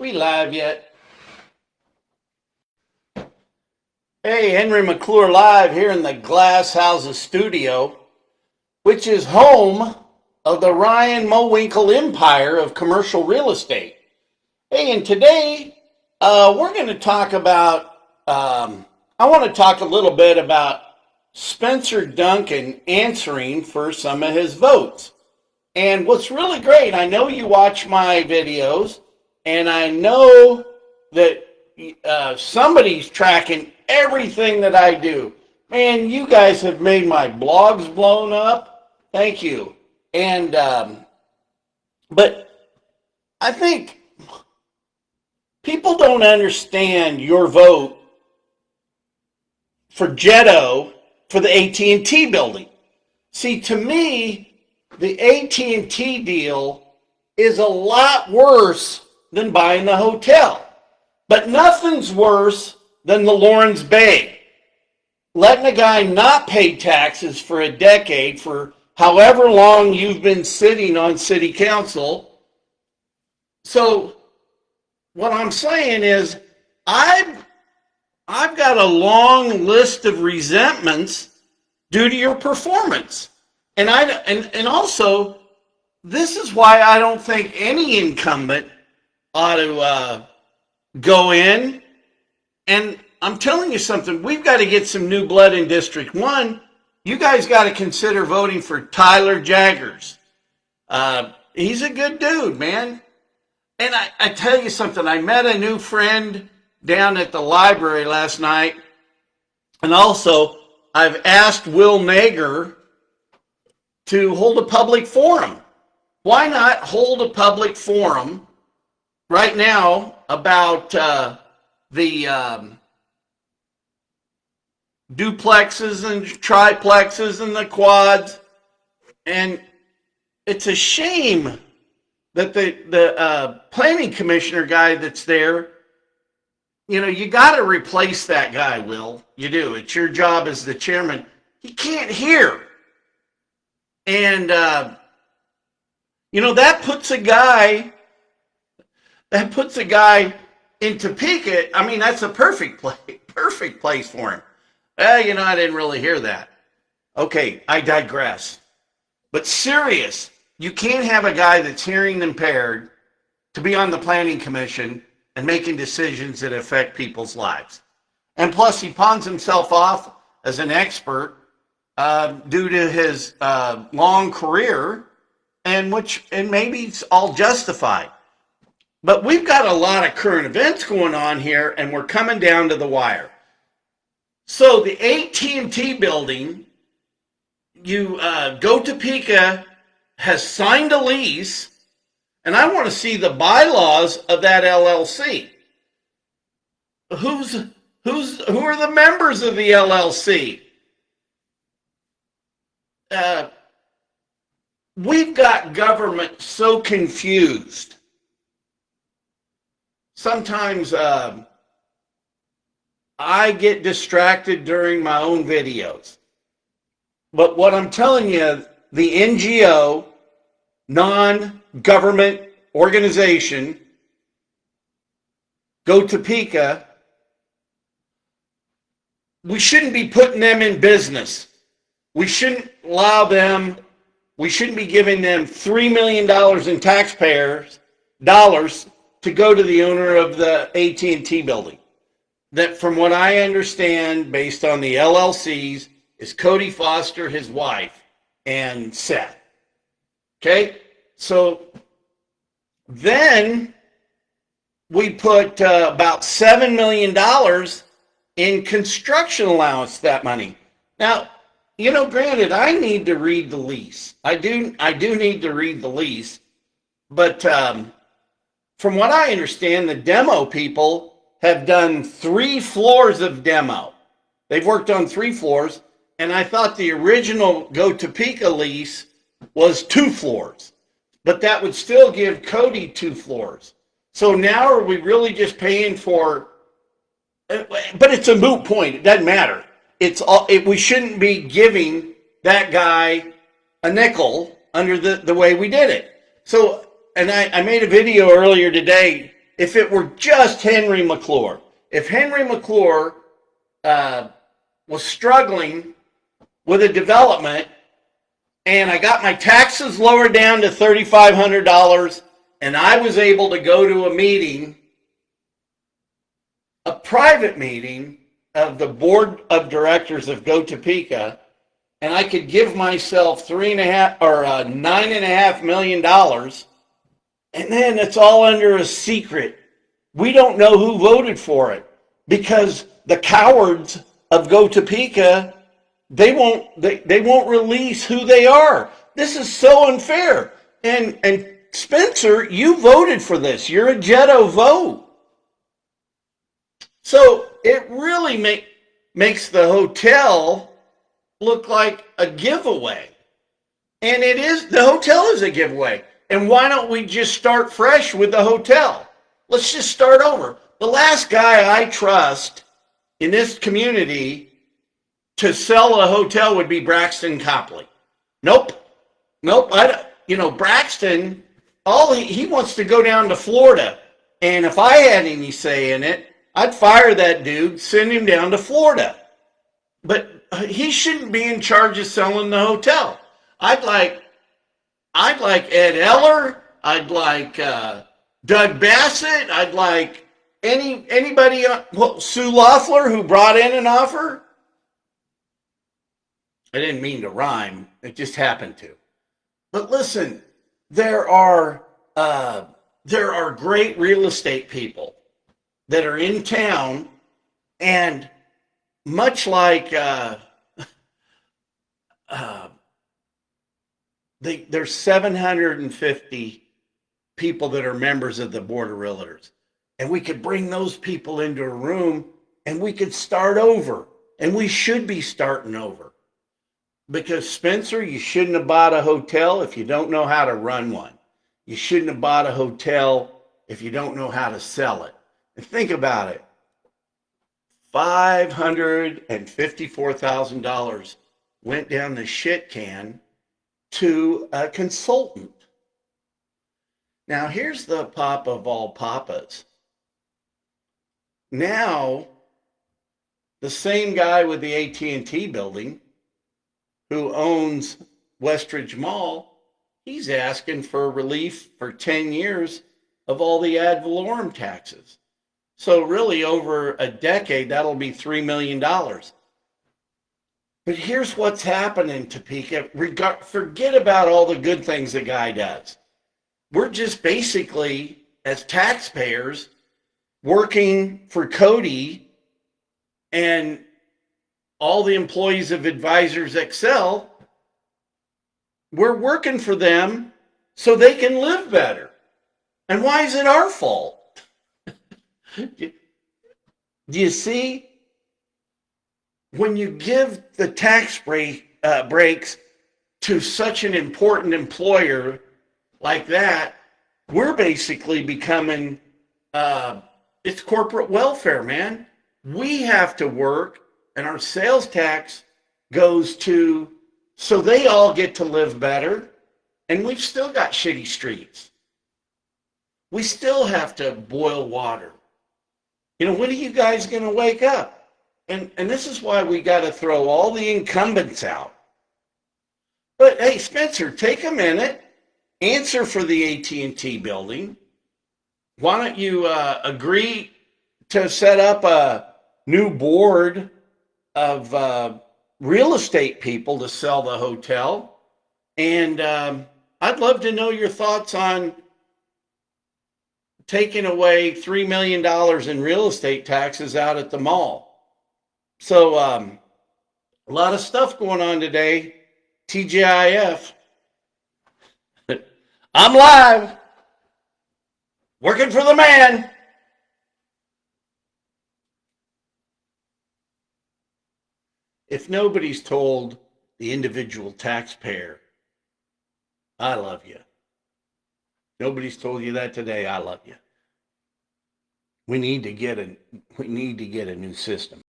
We live yet? Hey, Henry McClure live here in the Glass Houses studio, which is home of the Ryan Mowinkle empire of commercial real estate. Hey, and today we're going to talk about, I want to talk a little bit about Spencer Duncan answering for some of his votes. And what's really great, I know you watch my videos, and I know that somebody's tracking everything that I do. Man, you guys have made my blogs blown up. Thank you. And but I think people don't understand your vote for Jetto for the AT&T building. See, to me, the AT&T deal is a lot worse than buying the hotel. But nothing's worse than the Lawrence Bay. Letting a guy not pay taxes for a decade for however long you've been sitting on city council. So what I'm saying is I've got a long list of resentments due to your performance. And also, this is why I don't think any incumbent ought to go in. And I'm telling you something, we've got to get some new blood in District 1. You guys got to consider voting for Tyler Jaggers. He's a good dude, man. And I tell you something, I met a new friend down at the library last night. And also, I've asked Will Nager to hold a public forum. Why not hold a public forum right now about the duplexes and triplexes and the quads? And it's a shame that the planning commissioner guy that's there, you got to replace that guy, Will. You do. It's your job as the chairman. He can't hear. And, that puts a guy in Topeka. I mean, that's a perfect place for him. I didn't really hear that. Okay, I digress. But serious, you can't have a guy that's hearing impaired to be on the planning commission and making decisions that affect people's lives. And plus, he pawns himself off as an expert due to his long career, and maybe it's all justified. But we've got a lot of current events going on here, and we're coming down to the wire. So the AT&T building, Go Topeka has signed a lease, and I want to see the bylaws of that LLC. Who are the members of the LLC? We've got government so confused. Sometimes I get distracted during my own videos. But what I'm telling you, the NGO, non-government organization, Go Topeka, we shouldn't be putting them in business. We shouldn't we shouldn't be giving them $3 million in taxpayers dollars to go to the owner of the AT&T building. That, from what I understand, based on the LLCs, is Cody Foster, his wife, and Seth. Okay? So then we put about $7 million in construction allowance, that money. Now, granted, I need to read the lease. I do need to read the lease. But from what I understand, the demo people have done 3 floors of demo. They've worked on 3 floors, and I thought the original Go Topeka lease was 2 floors. But that would still give Cody 2 floors. So now are we really just paying for... But it's a moot point. It doesn't matter. We shouldn't be giving that guy a nickel under the way we did it. So, and I made a video earlier today. if it were just Henry McClure. If Henry McClure was struggling with a development and I got my taxes lowered down to $3,500 and I was able to go to a meeting, a private meeting of the board of directors of Go Topeka, and I could give myself $9.5 million, and then it's all under a secret. We don't know who voted for it because the cowards of Go Topeka, they won't release who they are. This is so unfair. And Spencer, you voted for this. You're a Jetto vote. So it really makes the hotel look like a giveaway. And it is, the hotel is a giveaway. And why don't we just start fresh with the hotel? Let's just start over. The last guy I trust in this community to sell a hotel would be Braxton Copley. Nope. Braxton, he wants to go down to Florida. And if I had any say in it, I'd fire that dude, send him down to Florida. But he shouldn't be in charge of selling the hotel. I'd like Ed Eller. I'd like Doug Bassett. I'd like anybody. Sue Loeffler, who brought in an offer. I didn't mean to rhyme. It just happened to. But listen, there are great real estate people that are in town, and much like there's 750 people that are members of the Board of Realtors, and we could bring those people into a room and we could start over, and we should be starting over. Because Spencer, you shouldn't have bought a hotel if you don't know how to run one. You shouldn't have bought a hotel if you don't know how to sell it. And think about it. $554,000 went down the shit can to a consultant. Now, here's the pop of all papas. Now, the same guy with the AT&T building who owns Westridge Mall, he's asking for relief for 10 years of all the ad valorem taxes. So really over a decade, that'll be $3 million. But here's what's happening, Topeka. Forget about all the good things the guy does. We're just basically, as taxpayers, working for Cody and all the employees of Advisors Excel. We're working for them so they can live better. And why is it our fault? Do you see? When you give the tax breaks to such an important employer like that, we're basically becoming, it's corporate welfare, man. We have to work, and our sales tax goes to, so they all get to live better, and we've still got shitty streets. We still have to boil water. When are you guys going to wake up? And this is why we got to throw all the incumbents out. But hey, Spencer, take a minute, answer for the AT&T building. Why don't you agree to set up a new board of real estate people to sell the hotel? And I'd love to know your thoughts on taking away $3 million in real estate taxes out at the mall. So a lot of stuff going on today. TGIF. I'm live. Working for the man. If nobody's told the individual taxpayer, I love you. Nobody's told you that today. I love you. We need to get a new system.